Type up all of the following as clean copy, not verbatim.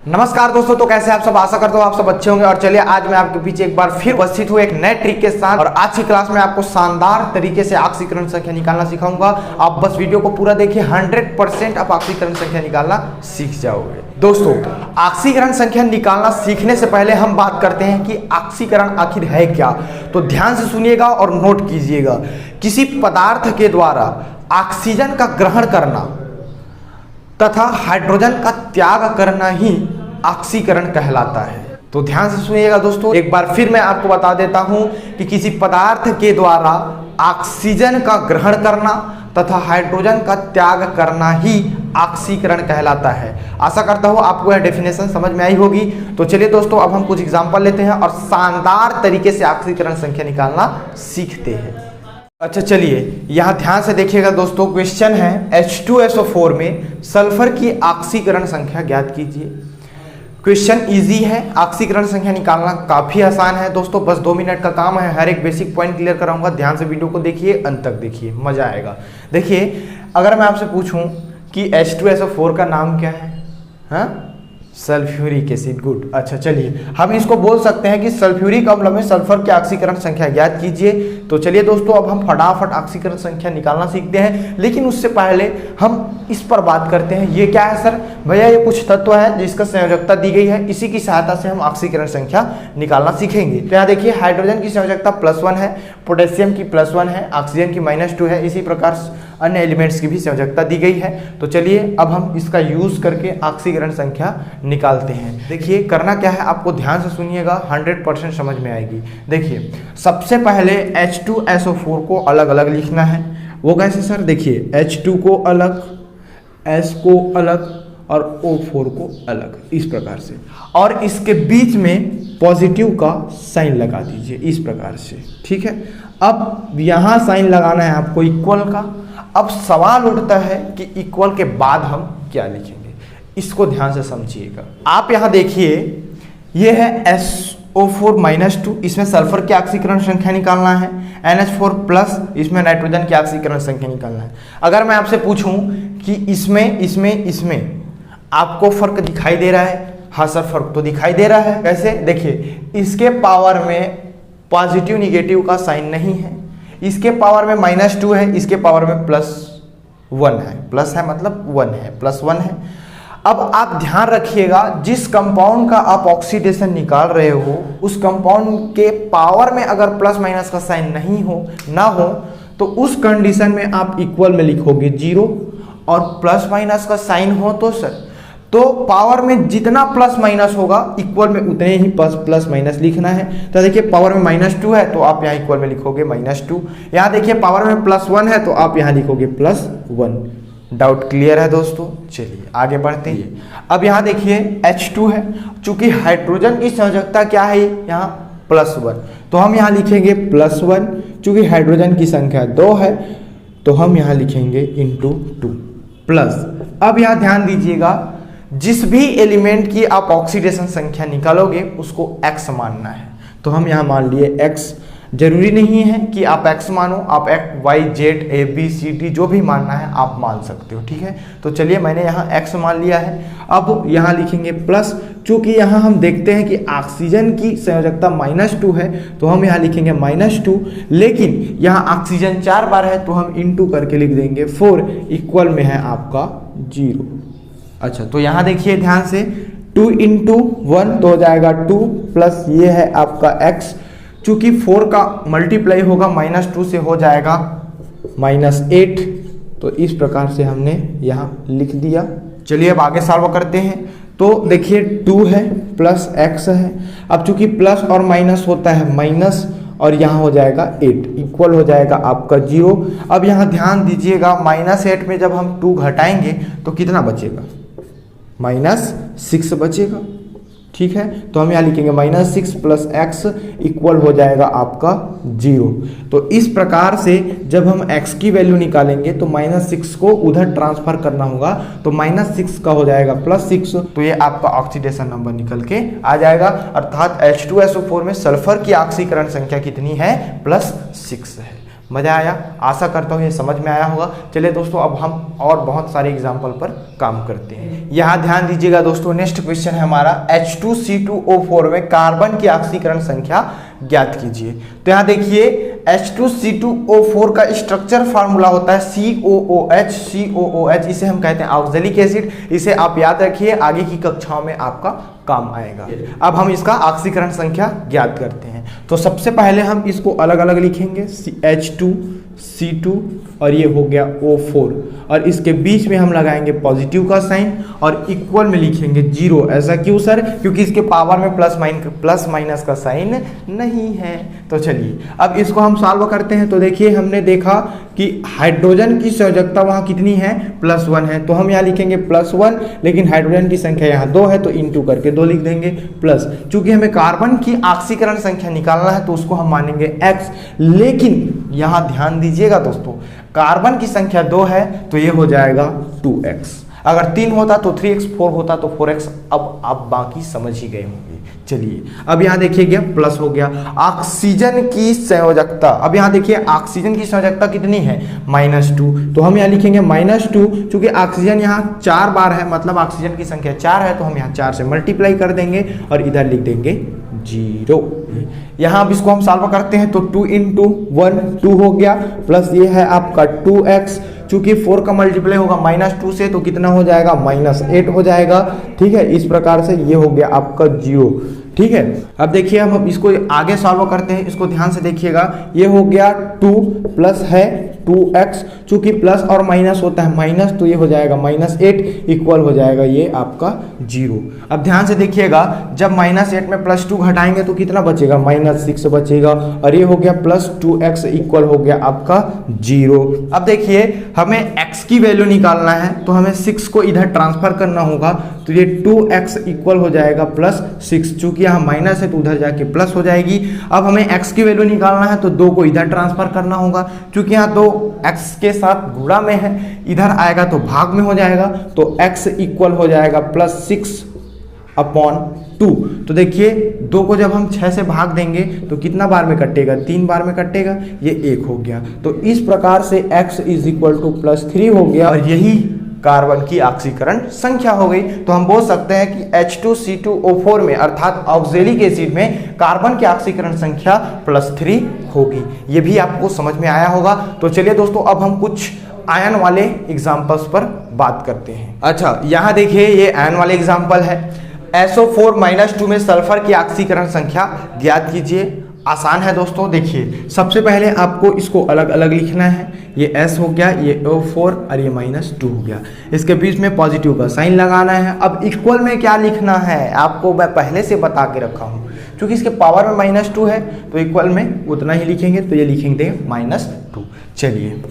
नमस्कार दोस्तों, तो कैसे आप सब। आशा करता हूँ आप सब अच्छे होंगे। और चलिए आज मैं आपके पीछे एक बार फिर उपस्थित हूँ एक नए ट्रिक के साथ। और आज की क्लास में आपको शानदार तरीके से ऑक्सीकरण संख्या निकालना सिखाऊंगा। आप बस वीडियो को पूरा देखिए, 100% आप ऑक्सीकरण संख्या निकालना सीख जाओगे। दोस्तों, ऑक्सीकरण संख्या निकालना सीखने से पहले हम बात करते हैं कि ऑक्सीकरण आखिर है क्या। तो ध्यान से सुनिएगा और नोट कीजिएगा। किसी पदार्थ के द्वारा ऑक्सीजन का ग्रहण करना तथा हाइड्रोजन का त्याग करना ही ऑक्सीकरण कहलाता है। तो ध्यान से सुनिएगा दोस्तों, एक बार फिर मैं आपको बता देता हूं कि किसी पदार्थ के द्वारा ऑक्सीजन का ग्रहण करना तथा हाइड्रोजन का त्याग करना ही ऑक्सीकरण कहलाता है। आशा करता हूं आपको यह डेफिनेशन समझ में आई होगी। तो चलिए दोस्तों, अब हम कुछ एग्जांपल लेते हैं और शानदार तरीके से ऑक्सीकरण संख्या निकालना सीखते हैं। अच्छा चलिए यहाँ ध्यान से देखिएगा दोस्तों, क्वेश्चन है H2SO4 में सल्फर की ऑक्सीकरण संख्या ज्ञात कीजिए। क्वेश्चन इजी है, ऑक्सीकरण संख्या निकालना काफी आसान है दोस्तों। बस 2 मिनट का काम है, हर एक बेसिक पॉइंट क्लियर कराऊंगा। ध्यान से वीडियो को देखिए, अंत तक देखिए, मजा आएगा। देखिए, अगर मैं आपसे पूछूं कि H2SO4 का नाम क्या है, हाँ, सल्फ्यूरिक एसिड। गुड। अच्छा चलिए, हम इसको बोल सकते हैं कि सल्फ्यूरिक अम्ल में सल्फर की ऑक्सीकरण संख्या ज्ञात कीजिए। तो चलिए दोस्तों, अब हम फटाफट ऑक्सीकरण संख्या निकालना सीखते हैं। लेकिन उससे पहले हम इस पर बात करते हैं, ये क्या है सर? भैया ये कुछ तत्व है जिसका संयोजकता दी गई है, इसी की सहायता से हम ऑक्सीकरण संख्या निकालना सीखेंगे। तो यहाँ देखिए, हाइड्रोजन की संयोजकता +1 है, पोटेशियम की +1 है, ऑक्सीजन की -2 है। इसी प्रकार अन्य एलिमेंट्स की भी संयोजकता दी गई है। तो चलिए अब हम इसका यूज करके ऑक्सीकरण संख्या निकालते हैं। देखिए करना क्या है, आपको ध्यान से सुनिएगा, 100% समझ में आएगी। देखिए, सबसे पहले H2SO4 को अलग अलग लिखना है। वो कैसे सर? देखिए, H2 को अलग, S को अलग और O4 को अलग, इस प्रकार से। और इसके बीच में पॉजिटिव का साइन लगा दीजिए, इस प्रकार से। ठीक है, अब यहाँ साइन लगाना है आपको इक्वल का। अब सवाल उठता है कि इक्वल के बाद हम क्या लिखेंगे, इसको ध्यान से समझिएगा। आप यहाँ देखिए, ये है SO4-2, इसमें सल्फर की ऑक्सीकरण संख्या निकालना है। NH4+, इसमें नाइट्रोजन की ऑक्सीकरण संख्या निकालना है। अगर मैं आपसे पूछूं कि इसमें आपको फर्क दिखाई दे रहा है? हाँ सर, फर्क तो दिखाई दे रहा है। कैसे? देखिए, इसके पावर में पॉजिटिव निगेटिव का साइन नहीं है, इसके पावर में -2 है, इसके पावर में +1 है। प्लस है मतलब 1 है, +1 है। अब आप ध्यान रखिएगा, जिस कंपाउंड का आप ऑक्सीडेशन निकाल रहे हो, उस कंपाउंड के पावर में अगर +- का साइन नहीं हो, ना हो, तो उस कंडीशन में आप इक्वल में लिखोगे 0, और +- का साइन हो तो सर, तो पावर में जितना +- होगा इक्वल में उतने ही +- लिखना है। तो देखिए, पावर में -2 है तो आप यहाँ इक्वल में लिखोगे -2। यहाँ देखिए, पावर में +1 है तो आप यहाँ लिखोगे +1। डाउट क्लियर है दोस्तों? चलिए आगे बढ़ते हैं। अब यहाँ देखिए, H2 है, चूंकि हाइड्रोजन की संयोजकता क्या है यहाँ? +1, तो हम यहाँ लिखेंगे +1। चूंकि हाइड्रोजन की संख्या 2 है तो हम यहाँ लिखेंगे ×2 प्लस। अब यहाँ ध्यान दीजिएगा, जिस भी एलिमेंट की आप ऑक्सीडेशन संख्या निकालोगे उसको x मानना है। तो हम यहाँ मान लिए x। जरूरी नहीं है कि आप x मानो, आप x, y, z, a, b, c, d जो भी मानना है आप मान सकते हो। ठीक है, तो चलिए मैंने यहाँ x मान लिया है। अब यहाँ लिखेंगे प्लस, चूंकि यहाँ हम देखते हैं कि ऑक्सीजन की संयोजकता -2 है तो हम यहाँ लिखेंगे -2। लेकिन यहाँ ऑक्सीजन 4 बार है तो हम × करके लिख देंगे 4, इक्वल में है आपका 0। अच्छा, तो यहाँ देखिए ध्यान से, 2 × 1 तो हो जाएगा 2, प्लस ये है आपका x। चूंकि 4 का मल्टीप्लाई होगा -2 से, हो जाएगा -8। तो इस प्रकार से हमने यहाँ लिख दिया। चलिए अब आगे सॉल्व करते हैं। तो देखिए, 2 है प्लस x है। अब चूंकि प्लस और माइनस होता है माइनस, और यहाँ हो जाएगा 8, इक्वल हो जाएगा आपका 0। अब यहाँ ध्यान दीजिएगा, -8 में जब हम 2 घटाएंगे तो कितना बचेगा? -6 बचेगा। ठीक है, तो हम यहाँ लिखेंगे -6 + x इक्वल हो जाएगा आपका 0। तो इस प्रकार से जब हम x की वैल्यू निकालेंगे तो -6 को उधर ट्रांसफर करना होगा, तो -6 का हो जाएगा +6। तो ये आपका ऑक्सीडेशन नंबर निकल के आ जाएगा। अर्थात H2SO4 में सल्फर की ऑक्सीकरण संख्या कितनी है? +6 है। मज़ा आया? आशा करता हूँ ये समझ में आया होगा। चलिए दोस्तों, अब हम और बहुत सारे एग्जाम्पल पर काम करते हैं। यहाँ ध्यान दीजिएगा दोस्तों, नेक्स्ट क्वेश्चन है हमारा H2C2O4 में कार्बन की ऑक्सीकरण संख्या ज्ञात कीजिए। तो यहाँ देखिए H2C2O4 का स्ट्रक्चर फार्मूला होता है COOH। COOH इसे हम कहते हैं ऑक्जेलिक एसिड। इसे आप याद रखिए, आगे की कक्षाओं में आपका काम आएगा। अब हम इसका ऑक्सीकरण संख्या ज्ञात करते हैं। तो सबसे पहले हम इसको अलग अलग लिखेंगे, H2C2 और ये हो गया O4, और इसके बीच में हम लगाएंगे पॉजिटिव का साइन और इक्वल में लिखेंगे 0। ऐसा क्यों सर? क्योंकि इसके पावर में प्लस माइनस का साइन नहीं है। तो चलिए अब इसको हम सॉल्व करते हैं। तो देखिए, हमने देखा कि हाइड्रोजन की संयोजकता वहाँ कितनी है? +1 है। तो हम यहाँ लिखेंगे +1, लेकिन हाइड्रोजन की संख्या यहाँ 2 है तो इंटू करके 2 लिख देंगे प्लस। चूंकि हमें कार्बन की ऑक्सीकरण संख्या निकालना है तो उसको हम मानेंगे x। लेकिन यहाँ ध्यान दीजिएगा दोस्तों, कार्बन की संख्या 2 है तो ये हो जाएगा 2x। अगर 3 होता तो 3x, 4 होता तो 4x। अब आप बाकी समझ ही गए होंगे। चलिए अब यहाँ देखिए प्लस हो गया। ऑक्सीजन की संयोजकता, अब यहाँ देखिए ऑक्सीजन की संयोजकता कितनी है? -2। तो हम यहाँ लिखेंगे -2। चूंकि ऑक्सीजन यहाँ 4 बार है, मतलब ऑक्सीजन की संख्या 4 है, तो हम यहाँ 4 से मल्टीप्लाई कर देंगे और इधर लिख देंगे 0। यहाँ अब इसको हम सॉल्व करते हैं तो 2 × 1 2 हो गया, प्लस ये है आपका 2x। चूंकि 4 का मल्टीप्लाई होगा -2 से तो कितना हो जाएगा? -8 हो जाएगा। ठीक है, इस प्रकार से ये हो गया आपका 0। ठीक है, अब देखिए हम इसको आगे सॉल्व करते हैं। इसको ध्यान से देखिएगा, ये हो गया 2 प्लस है 2x। चूंकि प्लस और माइनस होता है माइनस, तो ये हो जाएगा -8 इक्वल हो जाएगा ये आपका 0। अब ध्यान से देखिएगा, जब -8 में +2 घटाएंगे तो कितना बचेगा? -6 बचेगा, और ये हो गया +2x इक्वल हो गया आपका 0। अब देखिए हमें x की वैल्यू निकालना है तो हमें 6 को इधर ट्रांसफर करना होगा। तो ये 2x इक्वल हो जाएगा +6। चूंकि यहाँ माइनस है तो उधर जाके प्लस हो जाएगी। अब हमें x की वैल्यू निकालना है तो 2 को इधर ट्रांसफर करना होगा। चूंकि यहाँ 2 x के साथ गुणा में है, इधर आएगा तो भाग में हो जाएगा। तो x इक्वल हो जाएगा +6/2। तो देखिए 2 को जब हम 6 से भाग देंगे तो कितना बार में कटेगा? 3 बार में कटेगा, ये 1 हो गया। तो इस प्रकार से x = +3 हो गया, और यही कार्बन की ऑक्सीकरण संख्या हो गई। तो हम बोल सकते हैं कि H2C2O4 में अर्थात ऑक्जेलिक एसिड में कार्बन की ऑक्सीकरण संख्या +3 होगी। ये भी आपको समझ में आया होगा। तो चलिए दोस्तों, अब हम कुछ आयन वाले एग्जाम्पल्स पर बात करते हैं। अच्छा, यहाँ देखिए ये आयन वाले एग्जाम्पल है। SO4-2 में सल्फर की ऑक्सीकरण संख्या ज्ञात कीजिए। आसान है दोस्तों। देखिए सबसे पहले आपको इसको अलग अलग लिखना है। ये S हो गया, ये O4 और ये -2 हो गया। इसके बीच में पॉजिटिव का साइन लगाना है। अब इक्वल में क्या लिखना है आपको मैं पहले से बता के रखा हूँ। क्योंकि इसके पावर में -2 है तो इक्वल में उतना ही लिखेंगे, तो ये लिखेंगे -2। चलिए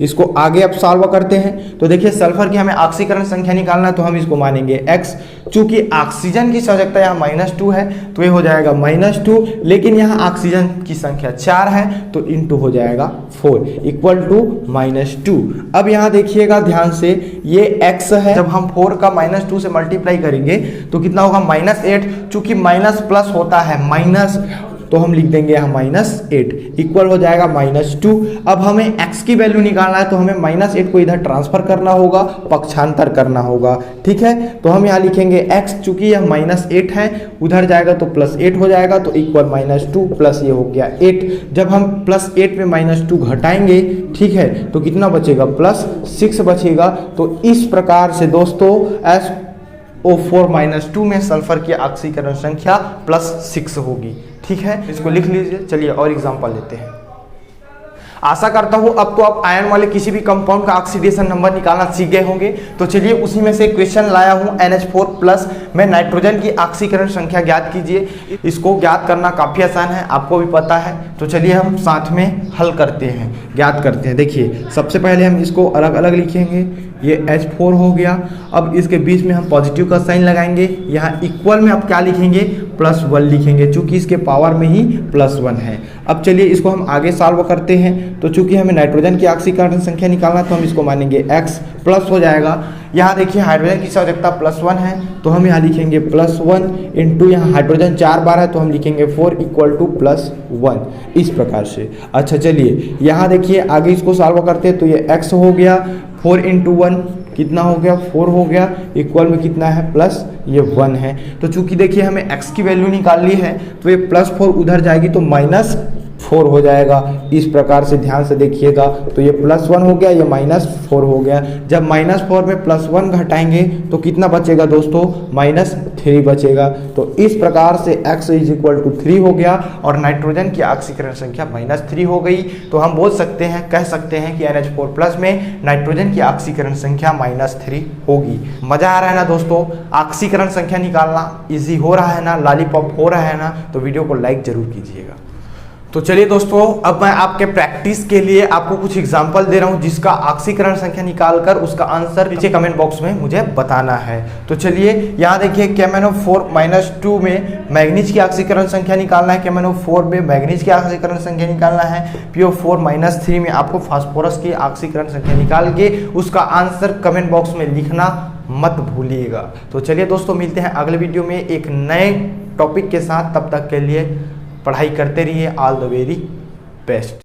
इसको आगे अब सॉल्व करते हैं। तो देखिए सल्फर की हमें ऑक्सीकरण संख्या निकालना है तो हम इसको मानेंगे x। चूंकि ऑक्सीजन की संयोजकता यहाँ -2 है तो ये हो जाएगा -2, लेकिन यहाँ ऑक्सीजन की संख्या 4 है तो इंटू हो जाएगा 4 इक्वल टू -2। अब यहाँ देखिएगा ध्यान से, ये x है। जब हम 4 का -2 से मल्टीप्लाई करेंगे तो कितना होगा? -8। चूंकि माइनस प्लस होता है माइनस, तो हम लिख देंगे यहाँ -8 इक्वल हो जाएगा -2। अब हमें x की वैल्यू निकालना है तो हमें -8 को इधर ट्रांसफर करना होगा, पक्षांतर करना होगा। ठीक है, तो हम यहाँ लिखेंगे x। चूंकि यह -8 है, उधर जाएगा तो +8 हो जाएगा, तो इक्वल -2 प्लस ये हो गया 8। जब हम +8 में -2 घटाएंगे, ठीक है, तो कितना बचेगा? +6 बचेगा। तो इस प्रकार से दोस्तों SO4-2 में सल्फर की ऑक्सीकरण संख्या +6 होगी। ठीक है, इसको लिख लीजिए। चलिए और एग्जांपल लेते हैं। आशा करता हूं अब तो आप आयन वाले किसी भी कंपाउंड का ऑक्सीडेशन नंबर निकालना सीख गए होंगे। तो चलिए उसी में से क्वेश्चन लाया हूं NH4+ में नाइट्रोजन की ऑक्सीकरण संख्या ज्ञात कीजिए। इसको ज्ञात करना काफ़ी आसान है, आपको भी पता है। तो चलिए हम साथ में हल करते हैं, ज्ञात करते हैं। देखिए सबसे पहले हम इसको अलग अलग लिखेंगे। ये H4 हो गया। अब इसके बीच में हम पॉजिटिव का साइन लगाएंगे, यहाँ इक्वल में अब क्या लिखेंगे, +1 लिखेंगे, चूंकि इसके पावर में ही +1 है। अब चलिए इसको हम आगे सॉल्व करते हैं। तो चूंकि हमें नाइट्रोजन की ऑक्सीकरण संख्या निकालना, तो हम इसको मानेंगे x प्लस हो जाएगा। यहाँ देखिए हाइड्रोजन की संयोजकता +1 है, तो हम यहाँ लिखेंगे +1 इंटू, यहाँ हाइड्रोजन 4 बार है तो हम लिखेंगे 4 इक्वल टू +1, इस प्रकार से। अच्छा चलिए यहाँ देखिए आगे इसको सॉल्व करते हैं। तो ये x हो गया, 4 इंटू 1 कितना हो गया, 4 हो गया, इक्वल में कितना है, प्लस ये 1 है। तो चूंकि देखिए हमें x की वैल्यू निकालनी है, तो ये +4 उधर जाएगी तो -4 हो जाएगा। इस प्रकार से ध्यान से देखिएगा, तो ये +1 हो गया, ये -4 हो गया। जब -4 में +1 घटाएंगे तो कितना बचेगा दोस्तों, -3 बचेगा। तो इस प्रकार से x = 3 हो गया और नाइट्रोजन की ऑक्सीकरण संख्या -3 हो गई। तो हम बोल सकते हैं, कह सकते हैं कि NH4+ में नाइट्रोजन की ऑक्सीकरण संख्या -3 होगी। मजा आ रहा है ना दोस्तों, ऑक्सीकरण संख्या निकालना इजी हो रहा है ना, लॉलीपॉप हो रहा है ना, तो वीडियो को लाइक जरूर कीजिएगा। तो चलिए दोस्तों, अब मैं आपके प्रैक्टिस के लिए आपको कुछ एग्जांपल दे रहा हूं, जिसका ऑक्सीकरण संख्या निकालकर उसका आंसर नीचे कमेंट बॉक्स में मुझे बताना है। तो चलिए यहाँ देखिए, KMnO4-2 में मैग्नीज की ऑक्सीकरण संख्या निकालना है, KMnO4 में मैग्नीज की ऑक्सीकरण संख्या निकालना है, PO4-3 में आपको फास्फोरस की ऑक्सीकरण संख्या निकाल के उसका आंसर कमेंट बॉक्स में लिखना मत भूलिएगा। तो चलिए दोस्तों, मिलते हैं अगले वीडियो में एक नए टॉपिक के साथ। तब तक के लिए पढ़ाई करते रहिए। All the very best.